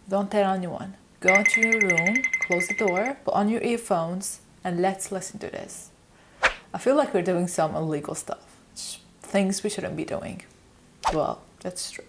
Don't tell anyone. Go into your room, close the door, put on your earphones, and let's listen to this. I feel like we're doing some illegal stuff. Things we shouldn't be doing. Well, that's true.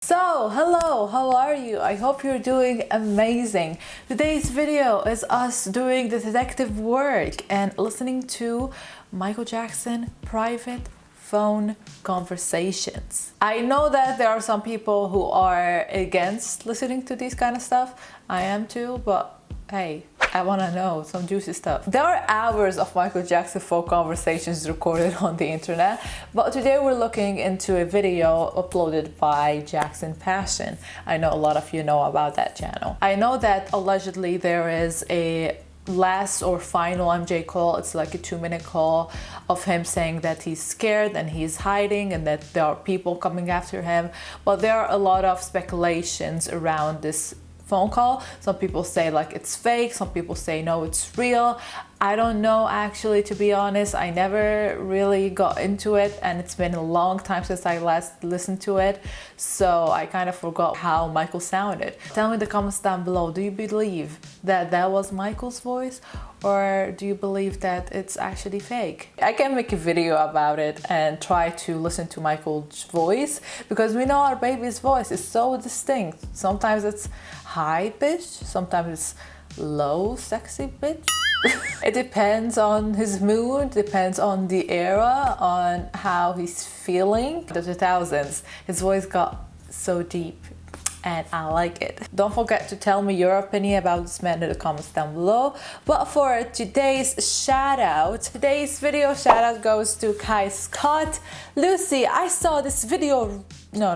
So, hello, how are you? I hope you're doing amazing. Today's video is us doing the detective work and listening to Michael Jackson private phone conversations. I know that there are some people who are against listening to this kind of stuff. I am too, but hey, I want to know some juicy stuff. There are hours of Michael Jackson phone conversations recorded on the internet, but today we're looking into a video uploaded by JacksonPassion. I know a lot of you know about that channel. I know that allegedly there is a last or final MJ call. It's like a 2-minute call of him saying that he's scared and he's hiding and that there are people coming after him. But there are a lot of speculations around this phone call. Some people say like it's fake, some people say no, it's real. I don't know actually, to be honest. I never really got into it and it's been a long time since I last listened to it, so I kind of forgot how Michael sounded. Tell me in the comments down below, do you believe that that was Michael's voice, or do you believe that it's actually fake? I can make a video about it and try to listen to Michael's voice, because we know our baby's voice is so distinct. Sometimes it's high pitched, sometimes it's low sexy pitch. It depends on his mood, depends on the era, on how he's feeling. The 2000s, his voice got so deep and I like it. Don't forget to tell me your opinion about this man in the comments down below. But for today's shout out, today's video shout out goes to Kai Scott. Lucy, I saw this video. No,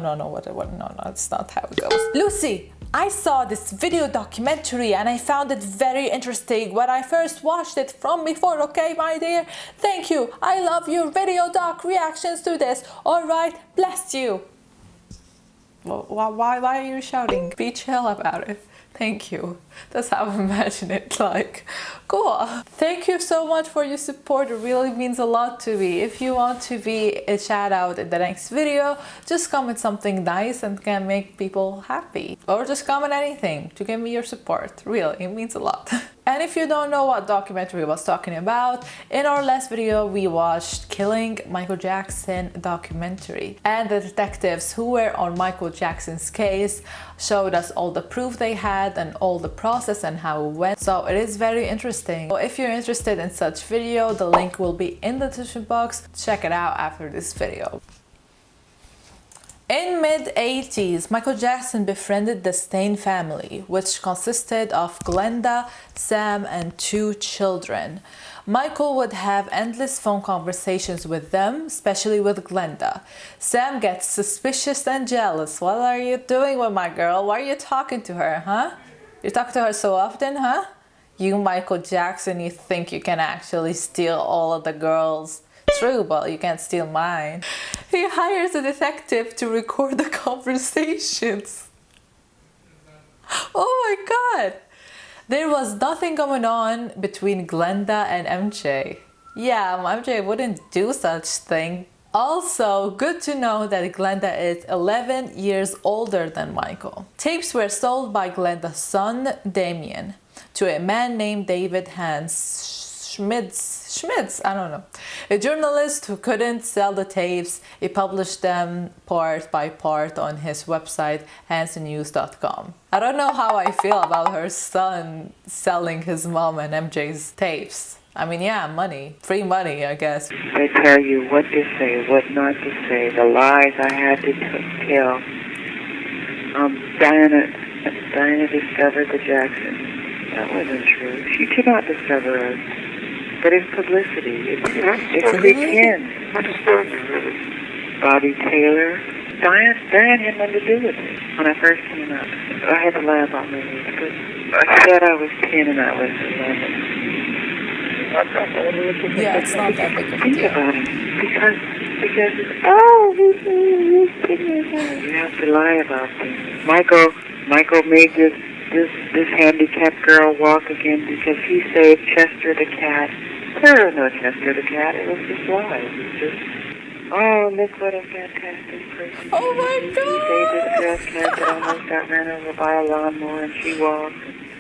it's not how it goes. Lucy, I saw this video documentary and I found it very interesting when I first watched it from before, okay, my dear? Thank you. I love your video doc reactions to this. All right, bless you. Well, why are you shouting? Be chill about it. Thank you. That's how I imagine it, like, cool. Thank you so much for your support. It really means a lot to me. If you want to be a shout out in the next video, just comment something nice and can make people happy. Or just comment anything to give me your support. Really, it means a lot. And if you don't know what documentary I was talking about, in our last video we watched Killing Michael Jackson documentary, and the detectives who were on Michael Jackson's case showed us all the proof they had and all the process and how it went. So it is very interesting. So if you're interested in such video, the link will be in the description box. Check it out after this video. In mid-80s, Michael Jackson befriended the Stain family, which consisted of Glenda, Sam, and 2 children. Michael would have endless phone conversations with them, especially with Glenda. Sam gets suspicious and jealous. What are you doing with my girl? Why are you talking to her, huh? You talk to her so often, huh? You, Michael Jackson, you think you can actually steal all of the girls. True, but you can't steal mine. He hires a detective to record the conversations. Oh my god! There was nothing going on between Glenda and MJ. Yeah, MJ wouldn't do such thing. Also, good to know that Glenda is 11 years older than Michael. Tapes were sold by Glenda's son, Damien, to a man named David Hans Schmitz, I don't know. A journalist who couldn't sell the tapes, he published them part by part on his website, hansennews.com. I don't know how I feel about her son selling his mom and MJ's tapes. I mean, yeah, money. Free money, I guess. They tell you what to say, what not to say, the lies I had to tell. Diana discovered the Jacksons. That wasn't true. She could not discover us. But it's publicity. It's pretend. Bobby Taylor. Diane had nothing to do with it. When I first came out, I had to lie about my age. But I said I was 10 and I was 11. Yeah, it's not that big of a Think deal. about it. Because you have to lie about things. Michael made this handicapped girl walk again because he saved Chester the cat There was no test for the cat. It was just live. It was just, oh, look what a fantastic person. Oh my He saved this God! girl's cat that almost got ran over by a lawnmower, and she walked.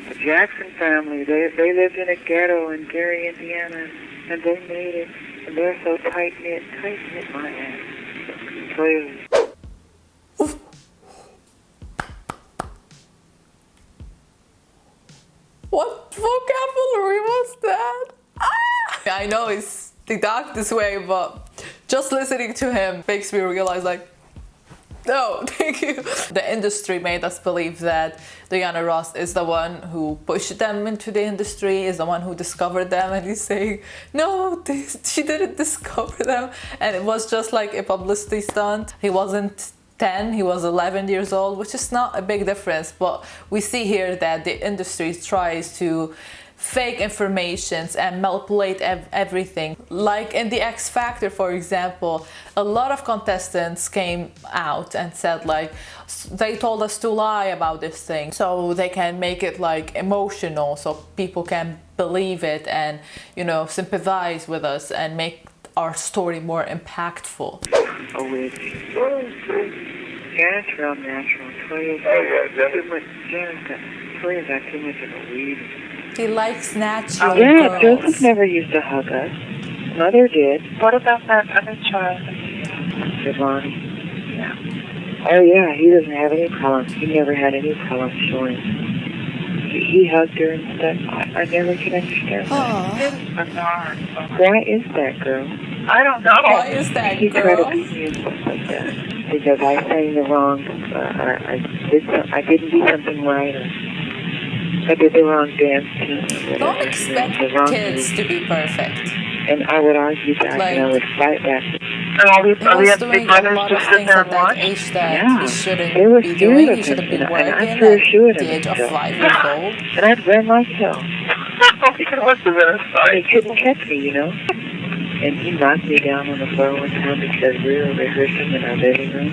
The Jackson family, they lived in a ghetto in Gary, Indiana, and they made it. And they're so tight-knit, my ass. Clearly. What vocabulary was that? Ah! I know it's the darkest way, but just listening to him makes me realize, like, no, thank you. The industry made us believe that Diana Ross is the one who pushed them into the industry, is the one who discovered them, and he's saying, no, she didn't discover them. And it was just like a publicity stunt. He wasn't 10, he was 11 years old, which is not a big difference, but we see here that the industry tries to fake informations and manipulate everything. Like in the X Factor, for example, a lot of contestants came out and said, like, they told us to lie about this thing so they can make it like emotional, so people can believe it and, you know, sympathize with us and make our story more impactful. A witch. Natural. Toya's got too much of a weed. He likes natural Yeah, girls. Joseph never used to hug us. Mother did. What about that other child? Giovanni. Yeah. Oh yeah, he doesn't have any problems. He never had any problems showing. He hugged her and stuff. I never could understand that. Why is that, girl? I don't know. Why is that, He tried to girl? beat me and stuff like that. Because I sang the wrong, I didn't do something right, or I did the wrong dance tune. Don't expect kids to be perfect. And I would argue back, Like, and I would fight back. And all we He was have doing big a brothers lot to of sit things there at and that watch. age that Yeah. he shouldn't It was be scared doing. of He shouldn't be him, and working I'm at pretty sure of the age of himself. 5 years old. And I'd run like hell. It must have been a He sight. couldn't catch me, you know. And he knocked me down on the floor one time because we were rehearsing in our living room.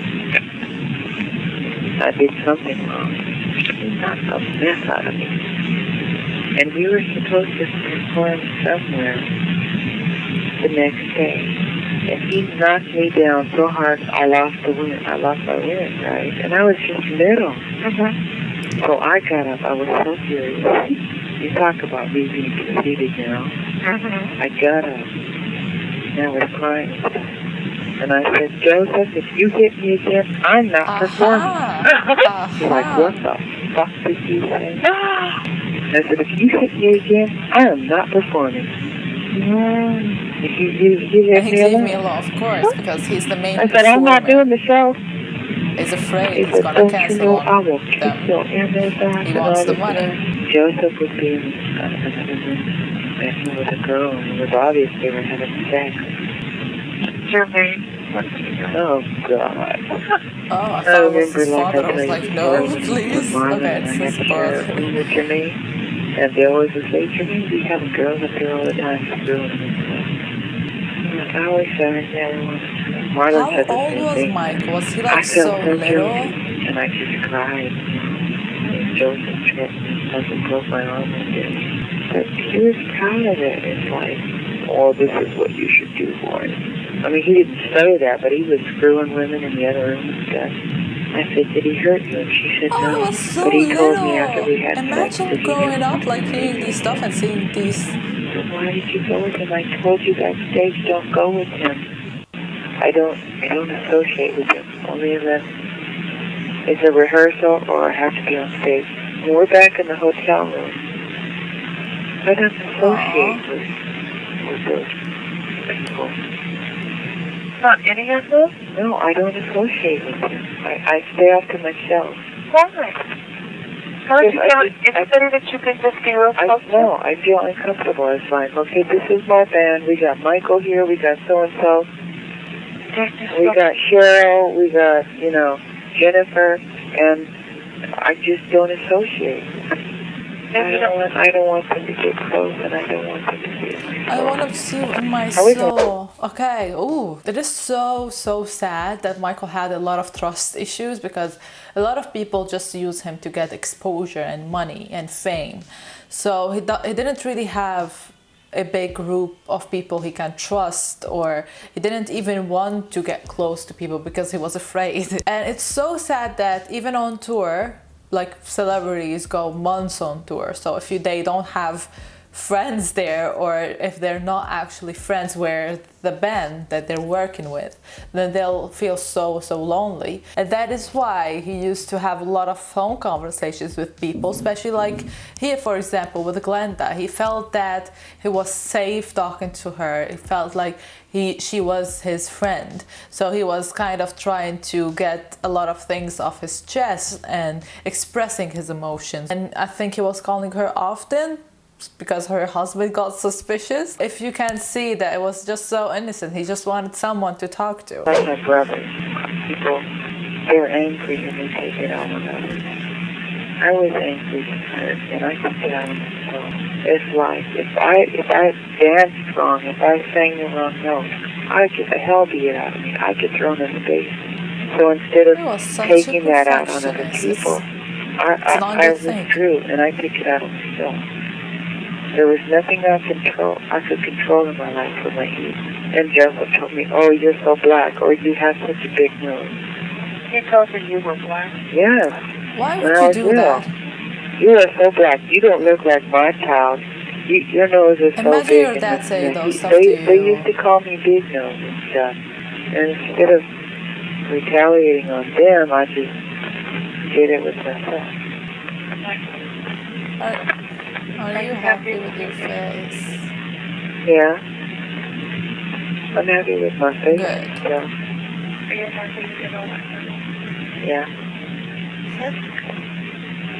I did something wrong. He knocked a mess out of me. And we were supposed to perform somewhere the next day. And he knocked me down so hard I lost my wind, right? And I was just little. So I got up. I was so furious. You talk about me being conceited now. I got up. And I was crying. And I said, Joseph, if you hit me again, I'm not performing. He's like, what the fuck did you say? I said, if you hit me again, I am not performing. You And he leave me alone, of course, because he's the main I said, I'm not doing the show. He's afraid He he's said, gonna don't you cancel know I on will kick them. your innards out. He wants the money. Joseph would be in another room messing with a girl, and it was obvious they were having sex. Your name? Oh, God. Oh, I thought it was his remember, father. I was like, no, please. Okay, it's his brother. To me, and they always would say, Jermaine, we have girls up there all the time. I always said, I never wanted to. Marlon How said the old same was thing. Mike? Was he I like felt so little? guilty, and I just cried. And Joseph tripped me, fucking broke my arm and did. But he was proud of it. It's like, oh, this is what you should do, boy. I mean, he didn't say that, but he was screwing women in the other room and stuff. I said, did he hurt you? And she said, Oh, no. he was so But he told me little. after we had sex that Imagine he growing hurt up, me. like hearing these stuff and seeing these. So why did you go with him? I told you backstage, don't go with him. I don't associate with him. Only unless it's a rehearsal or I have to be on stage. When we're back in the hotel room, I don't associate with those people. Not any of them? No, I don't associate with them. I stay off to myself. Why? How did you Yes, feel? Is somebody that you can just be real close to? No, I feel uncomfortable. It's like, okay, this is my band. We got Michael here. We got so-and-so. We got Cheryl. We got, Jennifer. And I just don't associate. I don't want them to get close, and I don't want them to see it. I want to see you in my soul. Okay. Ooh, it is so sad that Michael had a lot of trust issues because a lot of people just use him to get exposure and money and fame. So he didn't really have a big group of people he can trust, or he didn't even want to get close to people because he was afraid. And it's so sad that even on tour, like celebrities go months on tour, so if they don't have friends there, or if they're not actually friends with the band that they're working with, then they'll feel so lonely. And that is why he used to have a lot of phone conversations with people, especially like here, for example, with Glenda. He felt that he was safe talking to her. He felt like she was his friend, so he was kind of trying to get a lot of things off his chest and expressing his emotions. And I think he was calling her often because her husband got suspicious. If you can see that it was just so innocent, he just wanted someone to talk to. Like my brothers, people, they're angry and they take it out on others. I was angry and hurt, and I took it out on myself. It's like, if I danced wrong, if I sang the wrong note, I'd get the hell beat out of me. I'd get thrown in the basement. So instead of taking that out on other people, I withdrew and I took it out on myself. There was nothing I could control in my life for my youth. And Joseph told me, "Oh, you're so black," or "You have such a big nose." He told you you were black? Yes. Why would you do that? You are so black. You don't look like my child. Your nose is so big. Imagine your dad saying those stuff to you. They used to call me Big Nose and stuff. And instead of retaliating on them, I just did it with myself. Are you happy with your face? Yeah. I'm happy with my face. Good. Yeah. Are you happy with your own? Yeah.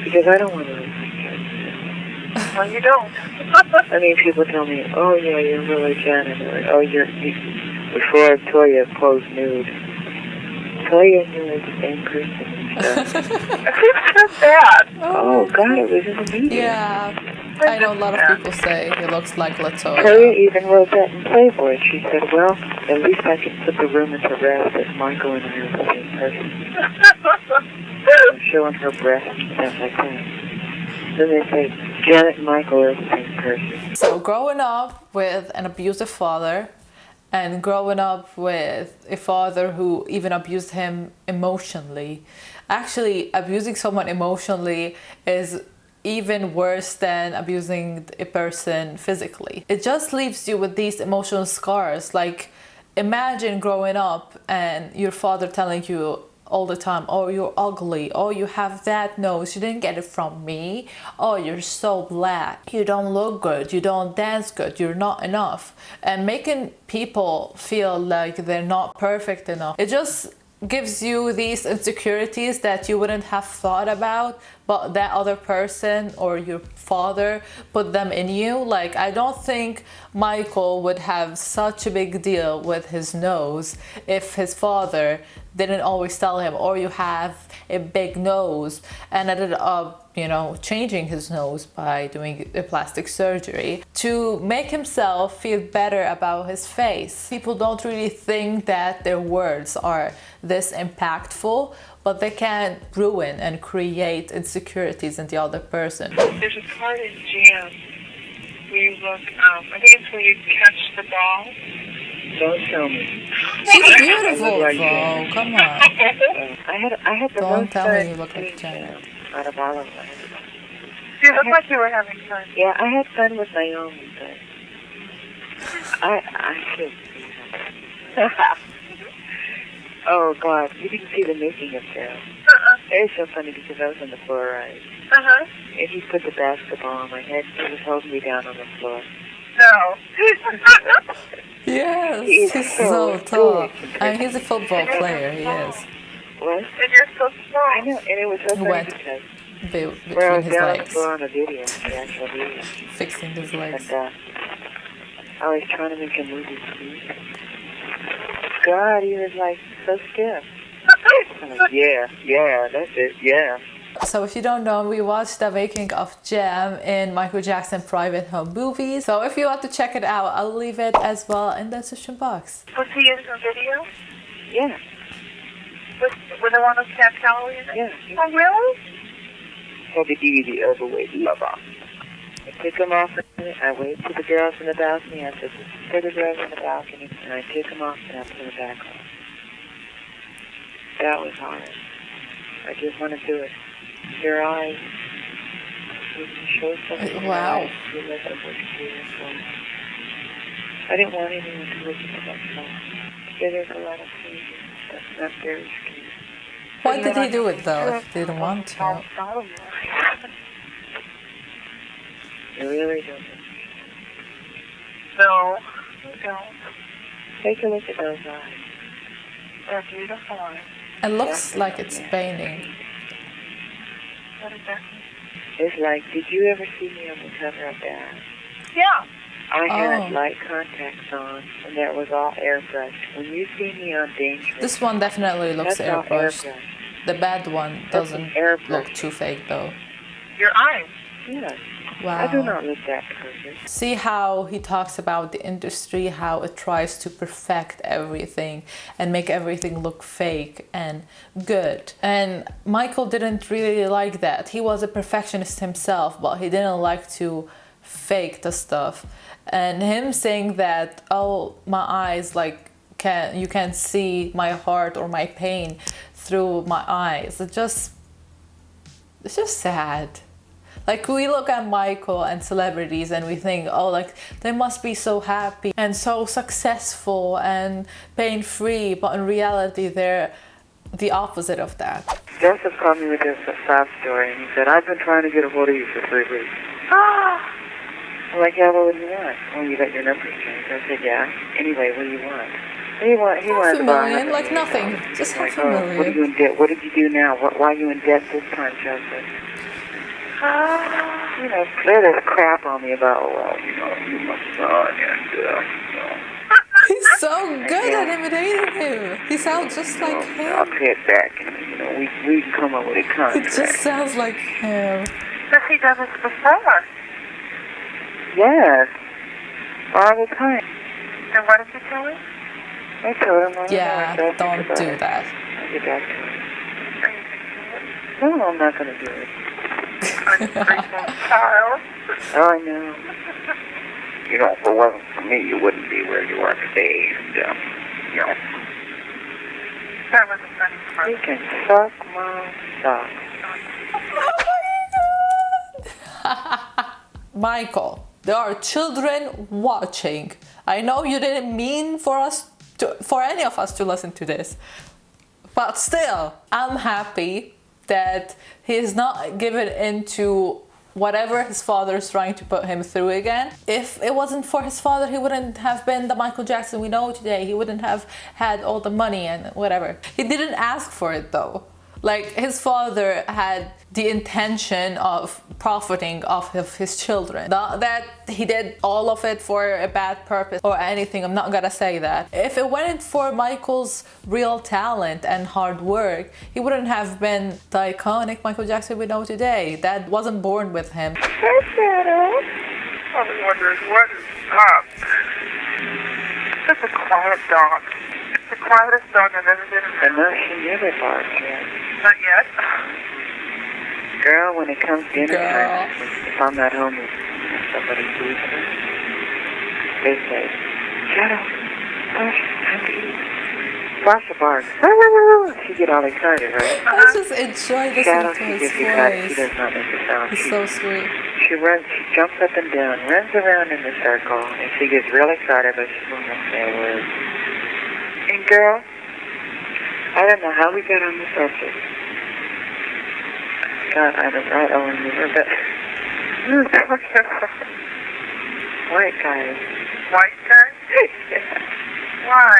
Because I don't want to lose my kids. Well, you don't. I mean, people tell me, "Oh, yeah, you're really Janet." Or, "Oh, before Toya posed nude." Toya and you are the same person and stuff. Who said that? Oh, God, it was in the media. Yeah. I know a lot of people say he looks like Toya Latoya. even wrote that in Playboy. She said, "Well, at least I can put the rumor to rest that Michael and I are the same person." Showing her breasts and stuff like that. Then they say, Janet and Michael are the same person. So growing up with an abusive father, and growing up with a father who even abused him emotionally. Actually, abusing someone emotionally is even worse than abusing a person physically. It just leaves you with these emotional scars. Like, imagine growing up and your father telling you all the time, "Oh, you're ugly. Oh, you have that nose. You didn't get it from me. Oh, you're so black. You don't look good. You don't dance good. You're not enough." And making people feel like they're not perfect enough. It just gives you these insecurities that you wouldn't have thought about, but that other person or your father put them in you. Like, I don't think Michael would have such a big deal with his nose if his father didn't always tell him, "Oh, you have a big nose," and ended up, changing his nose by doing a plastic surgery to make himself feel better about his face. People don't really think that their words are this impactful, but they can ruin and create insecurities in the other person. There's a part in Jam where you look, I think it's where you catch the ball. Don't tell me. She's beautiful, though. Come on. I had the Don't most tell fun me you look like Janet. out of all of them. You look like you were having fun. Yeah, I had fun with Naomi, but I could. Oh, God, you didn't see the making of that. It was so funny because I was on the floor ride. And he put the basketball on my head. He was holding me down on the floor. No. Yes, He is he's so so tall. big. I mean, he's a football player, he is. What? And you're so small. I know, and it was so funny Wet. because Between where I was his down on the legs, floor on the video, the actual video, fixing his legs. and I was trying to make a movie too. God, he was like so stiff. I'm like, yeah, that's it, yeah. So if you don't know, we watched the making of Jam in Michael Jackson Private Home Movies. So if you want to check it out, I'll leave it as well in the description box. Was he in the video? Yeah, With the one with Cat Calloway in it? yeah. Oh, really? Had the DVD overweight lover. I took him off. I waved to the girls in the balcony. I said, "For the girls in the balcony," and I took him off and I put him back on. That was hard. I just want to do it. Your eyes. You can show something. Wow. You let them look at you. I didn't want anyone to look at that stuff. Yeah, there's a lot of things that's not very scary. Why did he do it though if he didn't want to? You really don't. No, I don't. Take a look at those eyes. They're beautiful eyes. It looks like it's paining. What is that? It's like, did you ever see me on the cover of that? Yeah. I had Oh. light contacts on, and that was all airbrushed. When you see me on Dangerous, This one definitely looks that's all airbrushed. airbrushed. The bad one That's doesn't airbrush. look too fake though. Your eyes. Yes. I do Wow. not look that perfect. See how he talks about the industry, how it tries to perfect everything and make everything look fake and good. And Michael didn't really like that. He was a perfectionist himself, but he didn't like to fake the stuff. And him saying that, oh, my eyes, like, you can't see my heart or my pain through my eyes. It's just sad. Like, we look at Michael and celebrities and we think, oh, like, they must be so happy and so successful and pain-free, but in reality, they're the opposite of that. Joseph called me with this sob story, and he said, "I've been trying to get a hold of you for 3 weeks." I'm like, "Yeah, what would you want?" "Well, you got your number changed." I said, "Yeah. Anyway, what do you want?" He wanted Half a about million, like $100 million. nothing, just I'm like, half a "Oh, what are million. you in debt? What did you do now? Why are you in debt this time, Joseph?" You know, they're this crap on me about, well, you know, you my son, and, He's so good at imitating him. He sounds just like I'll him. pay it back, and, you know, we can come up with a It contract. just sounds like him. But he does it before. Yes. All the time. And what did you tell him? I told him, Yeah, don't do that. I'll get back to him. Are you going to do it? No, I'm not going to do it. Child. Oh, I know. You know, if it wasn't for me, you wouldn't be where you are today. And, you know, That was a funny part. you can suck my sock. Michael, there are children watching. I know you didn't mean for any of us to listen to this, but still, I'm happy that he's not given into whatever his father is trying to put him through again. If it wasn't for his father, he wouldn't have been the Michael Jackson we know today. He wouldn't have had all the money and whatever. He didn't ask for it though. Like, his father had the intention of profiting off of his children. Not that he did all of it for a bad purpose or anything, I'm not gonna say that. If it weren't for Michael's real talent and hard work, he wouldn't have been the iconic Michael Jackson we know today. Dad wasn't born with him. I was wondering what is up. It's a quiet dog. It's the quietest dog I've ever been around. And no, she never barks yet. Not yet. Girl, when it comes dinner Girl. time, if I'm not home with somebody feeds her, they say, "Shadow, Sasha, time to eat." Sasha barks. She get all excited, right? I just enjoy Shadow, listening to she his gets excited. She voice. does not make a sound. He's so sweet. She runs, she jumps up and down, runs around in the circle, and she gets real excited, but she won't say a word. And girl, I don't know how we got on the subject. God, I don't remember, but we were talking about white guys. White guy? Yeah. Why?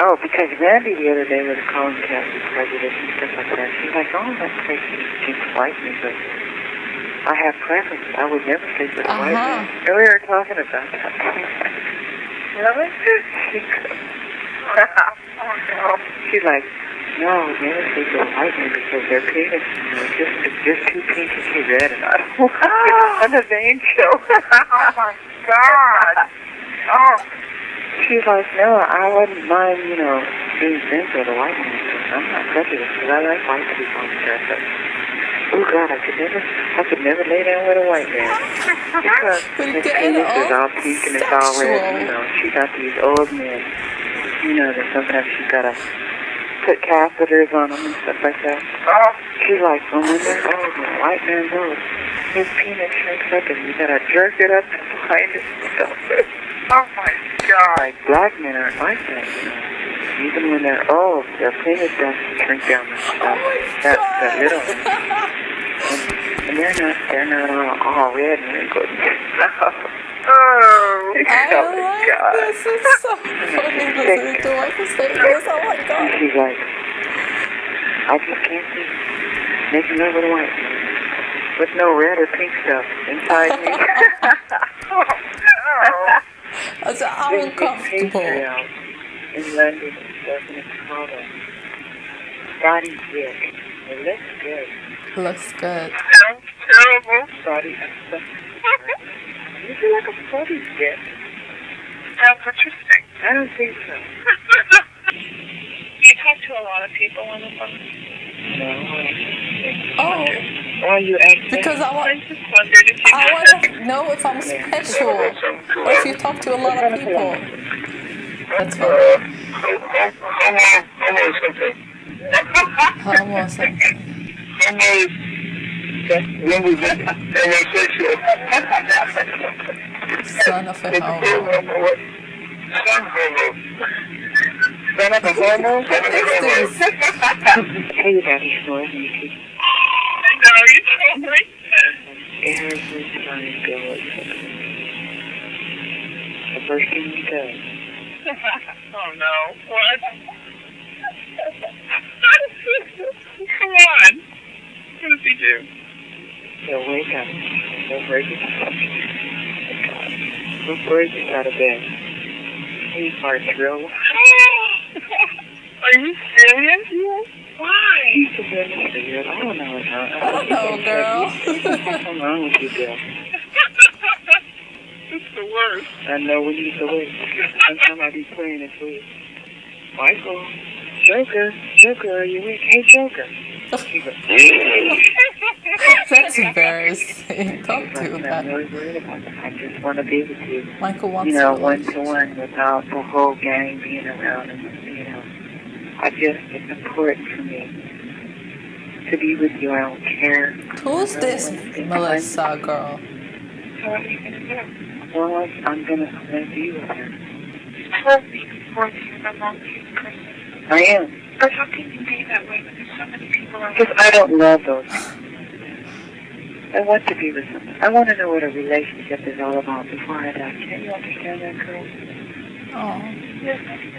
Oh, because Randy the other day was calling Kathy prejudice and stuff like that. She's like, "Oh, that's crazy. She like me, but I have preference. I would never sleep with a white man." And we were talking about that. Really? Oh, no. She's like, "No, I would never sleep with a white man because their penis, you know, it's just too pink and too red." And I don't want on the vein show. Oh, my God. Oh. She's like, "No, I wouldn't mind, you know, being friends with a white man. I'm not prejudiced because I like white people and stuff." But Oh God, I could never lay down with a white man. Because We're his getting penis is all all pink and it's all red, you sexual. know. She got these old men, you know, that sometimes she gotta put catheters on them and stuff like that. Oh, She's like, oh, when they're old, when a white man's old, his penis shrinks up and you gotta jerk it up and find it stuff. oh my God. Like, black men aren't like that, you know. Even when they're old, their penis doesn't shrink down that little. And they're not all red and wrinkled. Oh. I like this. It's so funny listening to my say this. Oh my And God. she's like, I just can't see making love with a white man with no red or pink stuff inside me. I'm uncomfortable. In London and stuff, and it's called a body dick. It looks good. Looks good. Sounds terrible. Body stuff. You feel like a body dick? Sounds interesting. I don't think so. You talk to a lot of people on the phone. No. Oh, Why you asking? because I I just wondered if you want to know if I'm special or if you talk to a lot of people. That's fine. Homo something. Son of a homo. Son of a homo? What is this? Hey, Daddy snores and you keep I know, you told me. it hurts me to find a girl. The first thing he does. Oh no. What? Come on. What does he do? He'll wake up. He'll break his He'll break us out of bed. He farts real. Are you serious? Yes. Why? He's a bit serious. I don't know what's wrong. I don't know, girl. What's wrong with you, girl? It's the worst. I know when he's awake. Sometimes I be playing it for you. Michael, Joker, are you awake? Hey, Joker. He goes, That's embarrassing. Don't do I'm that. really worried about that. I just want to be with you. Michael wants You know, to. one-to-one without the whole gang being around and, you know. It's important for me to be with you. I don't care. Who's this Melissa girl? So what are you going to do? Well, I'm gonna be with her. You told me before that you're no longer a person. I am. But how can you be that way when there's so many people around? Because I don't love those. I want to be with someone. I want to know what a relationship is all about before I die. Can you understand that, girl? Oh,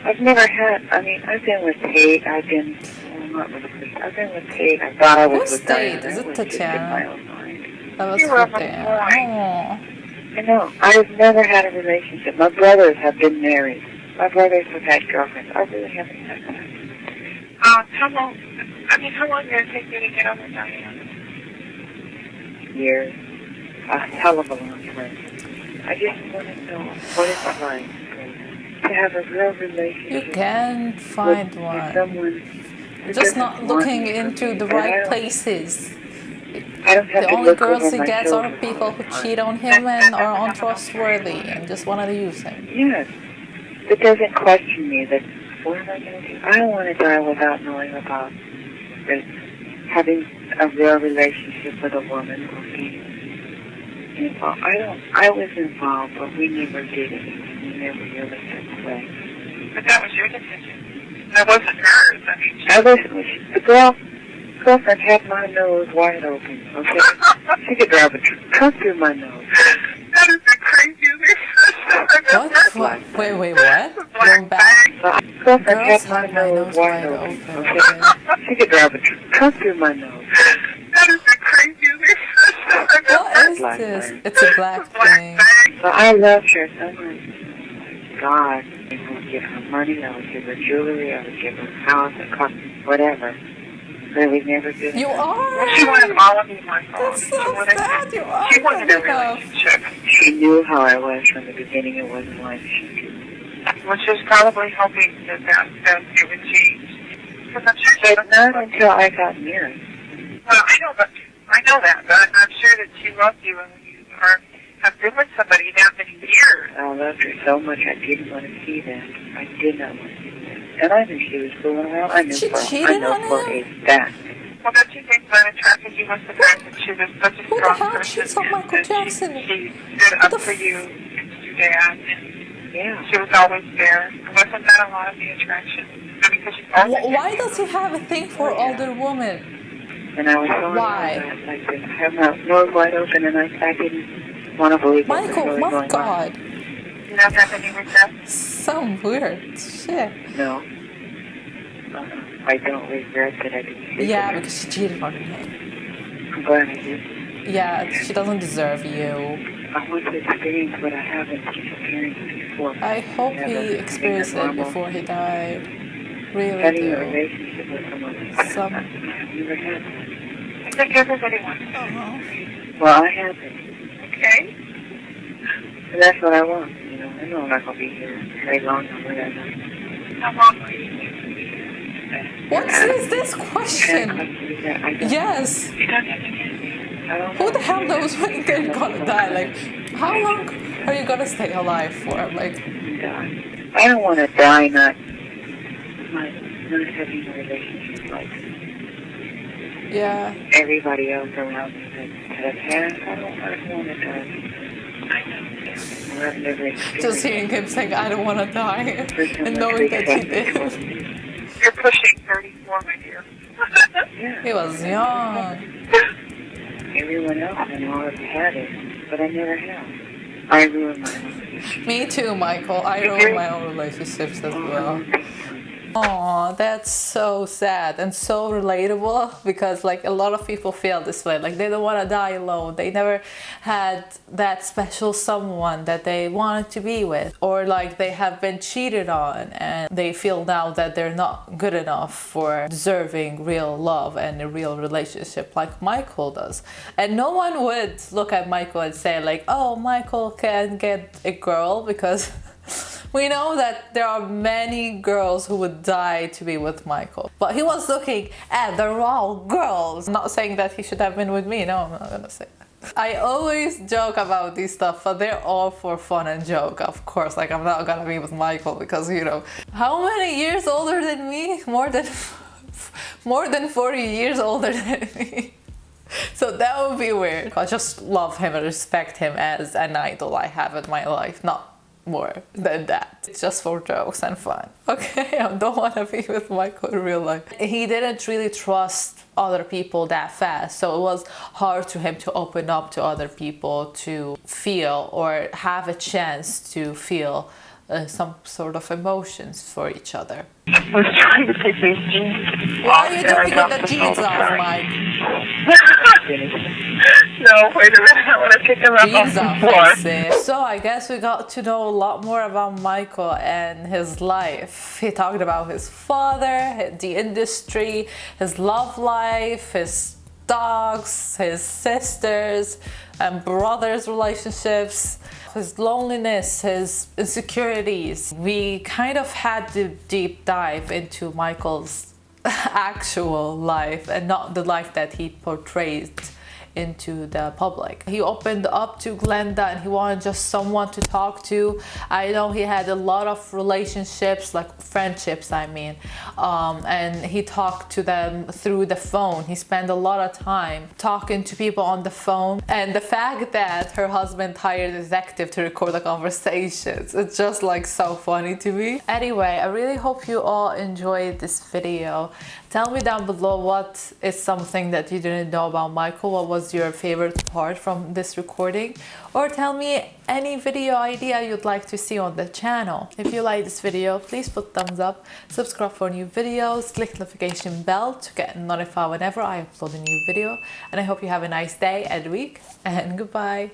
I've never had, I've been with Tate. I've been with Tate. I thought I was who's with Tate? Diana. Is I it was just in my Tatiana? own mind. That was You were for Dan. Oh, I know. I've never had a relationship. My brothers have been married. My brothers have had girlfriends. I really haven't had that. How long did it take you to get over Diana? Years. A hell of a long time. I just want to know what it's like to have a real relationship. you can find with one. someone who Just doesn't not want looking me for into me. the And I right don't- places. I don't have The to only look girls over he my gets are shoulder people all who the time. cheat on him and are untrustworthy and just want to use him. Yes. It doesn't question me that, what am I going to do? I don't want to die without knowing about having a real relationship with a woman or being involved. I was involved, but we never did it. We never really took away. But that was your decision. That wasn't hers. The girlfriend had my nose wide open, okay? She could drive a truck through my nose. That is the craziest thing. What? Wait, what? Go back? The girlfriend Girls had my have my nose nose wide wide open, open. okay? Okay. She could drive a truck through my nose. That is the craziest thing. What is Black this? thing. It's a black thing. So I loved her so much. God, I would give her money, I would give her jewelry, I would give her a house, a car, whatever. But we never did. You are? She wanted all of you, Michael. That's so sad. You are. She wanted a enough. relationship. She knew how I was from the beginning. It wasn't like she could. Well, she was probably hoping that it would change. Because I'm sure But not until I got married. Well, I know, but know that, but I'm sure that she loves you and you have been with somebody that many years. I loved her so much I didn't want to see that. I did not want to see that. And I knew she was fooling around. I knew She for cheated on a fact. Well, don't you think that attracted you was the fact that she was such a Who the strong hell person cheats on Michael and Jackson? she stood up for you and your dad, and Yeah. she was always there. Wasn't that a lot of the attraction? Because she's always Why does he have a thing for older women? And I was so Why? like to have my nose wide open, and I didn't want to believe what was Michael, really my going God. You don't have any regrets? Some weird shit. on. No. I don't regret that I didn't see Yeah, her. because she cheated on him. I'm glad I did. Yeah, she doesn't deserve you. I want to experience what I haven't experienced before. I hope Have he a- experienced a it normal- before he died. Really Having a do. relationship with someone like that. Some- I've never had that. I think everybody wants that. Uh-huh. Well, I have it. Okay? And that's what I want. You know, I know I'm not going to be here very long or whatever. How long will you be? What is this question? Yes. You don't have to get me. I don't Who know. the hell knows when you're gonna die? Like, how long are you gonna stay alive for? Like, I don't want to die not having a relationship like yeah. everybody else around me that I've had. I don't want to die. I know. I've never experienced Just hearing him saying, I don't wanna die, and knowing that he did. You're pushing 34, my dear. Yeah. He was young. Everyone else I know have had it, but I never have. I ruined my own. Me too, Michael. I ruin my own relationships as well. Aw, that's so sad and so relatable, because like a lot of people feel this way, like they don't want to die alone. They never had that special someone that they wanted to be with, or like they have been cheated on and they feel now that they're not good enough for deserving real love and a real relationship like Michael does. And no one would look at Michael and say like, oh, Michael can get a girl, because we know that there are many girls who would die to be with Michael. But he was looking at the wrong girls. I'm not saying that he should have been with me. No, I'm not gonna say that. I always joke about these stuff, but they're all for fun and joke, of course. Like, I'm not gonna be with Michael because, you know, how many years older than me? More than 40 years older than me. So that would be weird. I just love him and respect him as an idol I have in my life, not more than that. It's just for jokes and fun. Okay, I don't want to be with Michael in real life. He didn't really trust other people that fast, so it was hard to him to open up to other people, to feel or have a chance to feel some sort of emotions for each other. I was trying to take these jeans. Why are you taking the jeans off, Mike? No, wait a minute. I want to take them off Jeans the off, floor. I say. So I guess we got to know a lot more about Michael and his life. He talked about his father, the industry, his love life, his dogs, his sisters and brothers' relationships, his loneliness, his insecurities. We kind of had to deep dive into Michael's actual life and not the life that he portrayed into the public. He opened up to Glenda and he wanted just someone to talk to. I know he had a lot of relationships, like friendships, I mean, and he talked to them through the phone. He spent a lot of time talking to people on the phone, and the fact that her husband hired a detective to record the conversations, it's just like so funny to me. Anyway, I really hope you all enjoyed this video. Tell me down below what is something that you didn't know about Michael. What was your favorite part from this recording? Or tell me any video idea you'd like to see on the channel. If you like this video, please put thumbs up, subscribe for new videos, click the notification bell to get notified whenever I upload a new video. And I hope you have a nice day and week, and goodbye.